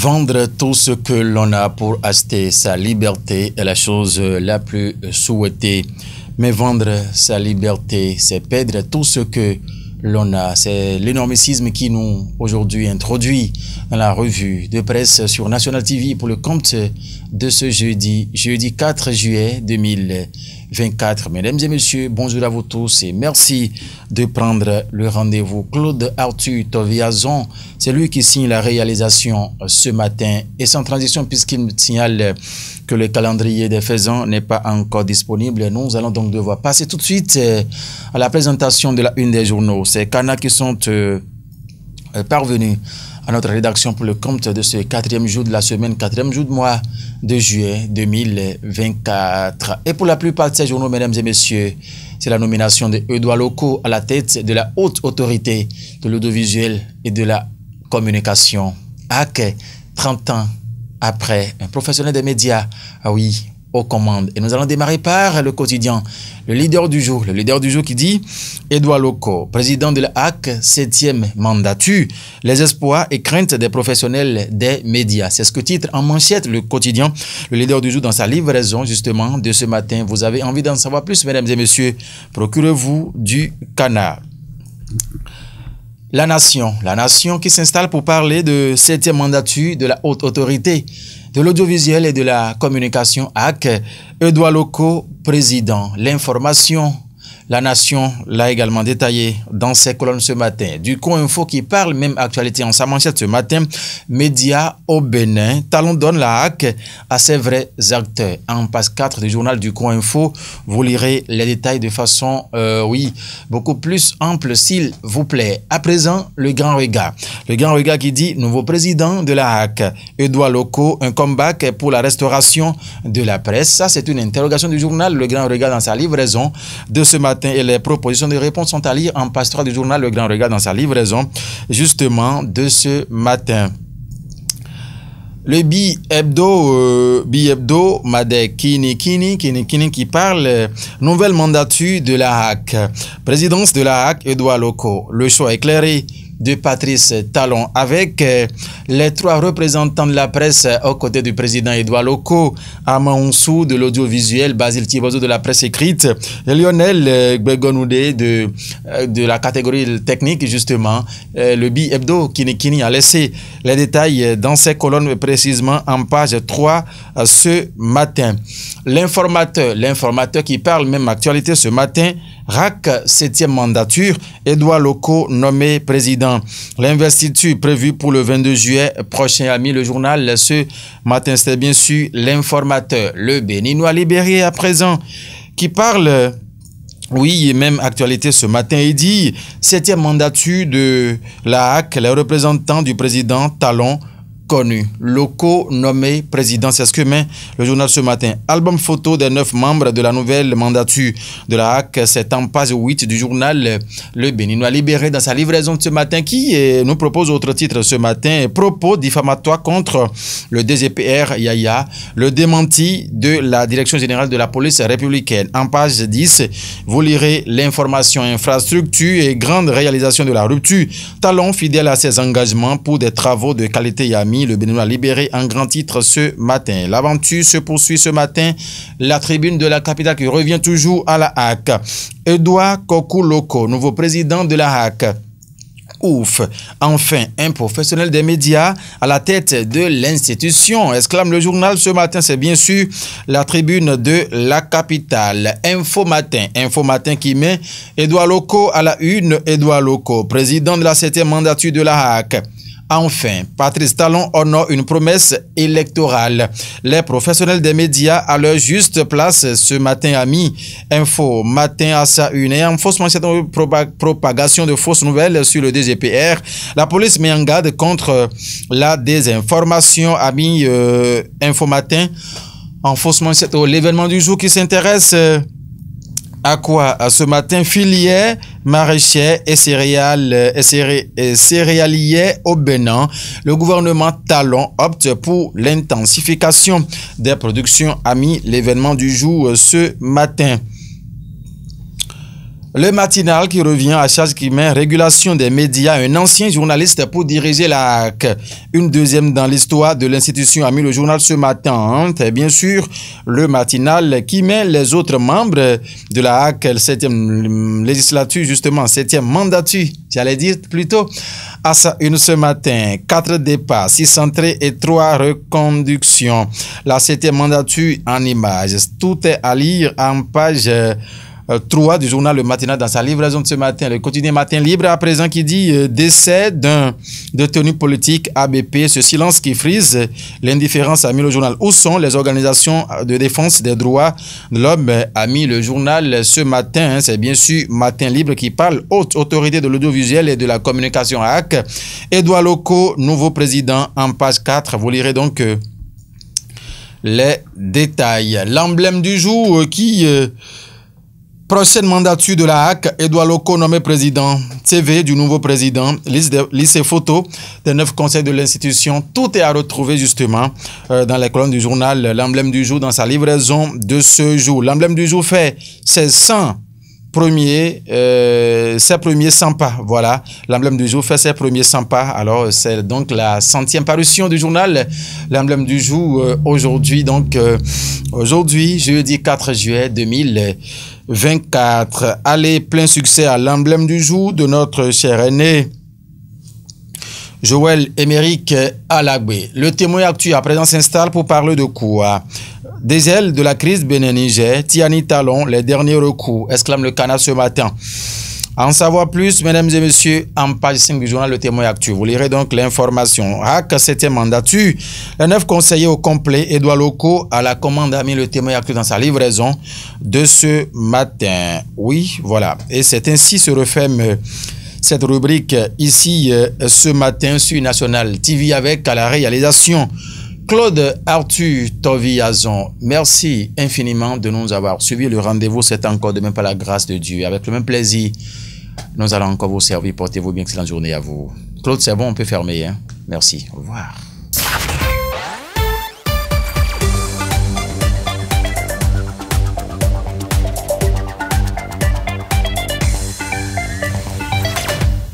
Vendre tout ce que l'on a pour acheter sa liberté est la chose la plus souhaitée. Mais vendre sa liberté, c'est perdre tout ce que l'on a. C'est l'énormisme qui nous, aujourd'hui, introduit dans la revue de presse sur National TV pour le compte de ce jeudi 4 juillet 2024. Mesdames et messieurs, bonjour à vous tous et merci de prendre le rendez-vous. Claude Arthur Toviazon, c'est lui qui signe la réalisation ce matin et sans transition puisqu'il me signale que le calendrier des faisans n'est pas encore disponible. Nous allons donc devoir passer tout de suite à la présentation de la une des journaux. C'est Cana qui sont parvenus à notre rédaction pour le compte de ce quatrième jour de la semaine, quatrième jour de mois de juillet 2024. Et pour la plupart de ces journaux, mesdames et messieurs, c'est la nomination de Edouard Loko à la tête de la haute autorité de l'audiovisuel et de la communication. AK, 30 ans après, un professionnel des médias, aux commandes. Et nous allons démarrer par le quotidien, le leader du jour qui dit Edouard Loko, président de la HAC, 7e mandature, les espoirs et craintes des professionnels des médias. C'est ce que titre en manchette le quotidien, le leader du jour dans sa livraison justement de ce matin. Vous avez envie d'en savoir plus, mesdames et messieurs, procurez-vous du canard. La nation qui s'installe pour parler de 7e mandature de la haute autorité de l'audiovisuel et de la communication HAC, Edouard Loko, président. L'information, la nation l'a également détaillé dans ses colonnes ce matin. Du Co-Info qui parle, même actualité en sa manchette ce matin, médias au Bénin, Talon donne la HAC à ses vrais acteurs. En page 4 du journal du Co-Info, vous lirez les détails de façon, beaucoup plus ample s'il vous plaît. À présent, le grand regard. Le grand regard qui dit, nouveau président de la HAC, Edouard Loko, un comeback pour la restauration de la presse. Ça, c'est une interrogation du journal, le grand regard dans sa livraison de ce matin. Et les propositions de réponse sont à lire en page 3 du journal Le Grand Regard dans sa livraison justement de ce matin. Le Bi-Hebdo, Madek Kini qui parle nouvelle mandature de la HAC. Présidence de la HAC, Edouard Loko. Le choix éclairé de Patrice Talon avec les 3 représentants de la presse aux côtés du président Edouard Loko, Amaounsou de l'audiovisuel, Basile Tibozo de la presse écrite, et Lionel Gbegonoudé de la catégorie technique justement. Le Bi-Hebdo Kini a laissé les détails dans ses colonnes précisément en page 3 ce matin. L'informateur qui parle même actualité ce matin, RAC 7e mandature, Edouard Loko nommé président. L'investiture prévue pour le 22 juillet prochain a mis le journal ce matin. C'était bien sûr l'informateur, le Béninois libéré à présent, qui parle, même actualité ce matin, il dit 7e mandature de la HAC, les représentants du président Talon connu. Loko nommé président, c'est ce que met le journal ce matin. Album photo des 9 membres de la nouvelle mandature de la HAC, c'est en page 8 du journal Le Béninois libéré dans sa livraison de ce matin qui nous propose autre titre ce matin, propos diffamatoires contre le DGPR Yaya, le démenti de la Direction générale de la police républicaine. En page 10, vous lirez l'information infrastructure et grande réalisation de la rupture. Talon fidèle à ses engagements pour des travaux de qualité Yami. Le Béninois libéré en grand titre ce matin. L'aventure se poursuit ce matin. La tribune de la capitale qui revient toujours à la HAC. Edouard Kokou Loko, nouveau président de la HAC. Ouf, enfin un professionnel des médias à la tête de l'institution, exclame le journal ce matin. C'est bien sûr la tribune de la capitale. Info matin qui met Edouard Loko à la une. Edouard Loko, président de la 7e mandature de la HAC. Enfin, Patrice Talon honore une promesse électorale. Les professionnels des médias à leur juste place ce matin a mis Info matin à sa une. Et en fausse manchette de propagation de fausses nouvelles sur le DGPR, la police met en garde contre la désinformation, a mis Info matin en fausse manchette. L'événement du jour qui s'intéresse à quoi ce matin? Filière, maraîchère et céréalier au Bénin. Le gouvernement Talon opte pour l'intensification des productions, a mis l'événement du jour ce matin. Le matinal qui revient à charge qui met régulation des médias, un ancien journaliste pour diriger la HAC. Une deuxième dans l'histoire de l'institution a mis le journal ce matin. C'est bien sûr le matinal qui met les autres membres de la HAC, 7e législature, justement, 7e mandature, j'allais dire plutôt, à sa une ce matin. 4 départs, 6 entrées et 3 reconductions. La 7e mandature en images. Tout est à lire en page 3 du journal Le Matinal dans sa livraison de ce matin. Le quotidien Matin Libre à présent qui dit décès d'un détenu politique ABP. Ce silence qui frise l'indifférence a mis le journal. Où sont les organisations de défense des droits de l'homme a mis le journal ce matin. C'est bien sûr Matin Libre qui parle. Haute autorité de l'audiovisuel et de la communication à HAC. Edouard Loko, nouveau président en page 4. Vous lirez donc les détails. L'emblème du jour qui... prochaine mandature de la HAC, Edouard Loko nommé président, CV du nouveau président, liste et photos des 9 conseils de l'institution. Tout est à retrouver justement dans les colonnes du journal. L'emblème du jour dans sa livraison de ce jour. L'emblème du jour fait ses 100 premiers 100 pas. Voilà, l'emblème du jour fait ses premiers 100 pas. Alors, c'est donc la 100e parution du journal. L'emblème du jour aujourd'hui, donc aujourd'hui, jeudi 4 juillet 2024. Allez, plein succès à l'emblème du jour de notre cher aîné Joël Émeric Alagbe. Le témoin actuel à présent s'installe pour parler de quoi? Des ailes de la crise Bénin-Niger, Tiani Talon, les derniers recours, exclame le canard ce matin. En savoir plus, mesdames et messieurs, en page 5 du journal Le Témoin Actu. Vous lirez donc l'information. HAC, 7e mandature. Les 9 conseillers au complet, Edouard Loko à la commande a mis Le Témoin Actu dans sa livraison de ce matin. Oui, voilà. Et c'est ainsi se referme cette rubrique ici ce matin sur National TV avec à la réalisation Claude Arthur Toviazon. Merci infiniment de nous avoir suivis. Le rendez-vous, c'est encore demain par la grâce de Dieu. Avec le même plaisir, nous allons encore vous servir. Portez-vous bien, excellente journée à vous. Claude, c'est bon, on peut fermer. Hein? Merci. Au revoir.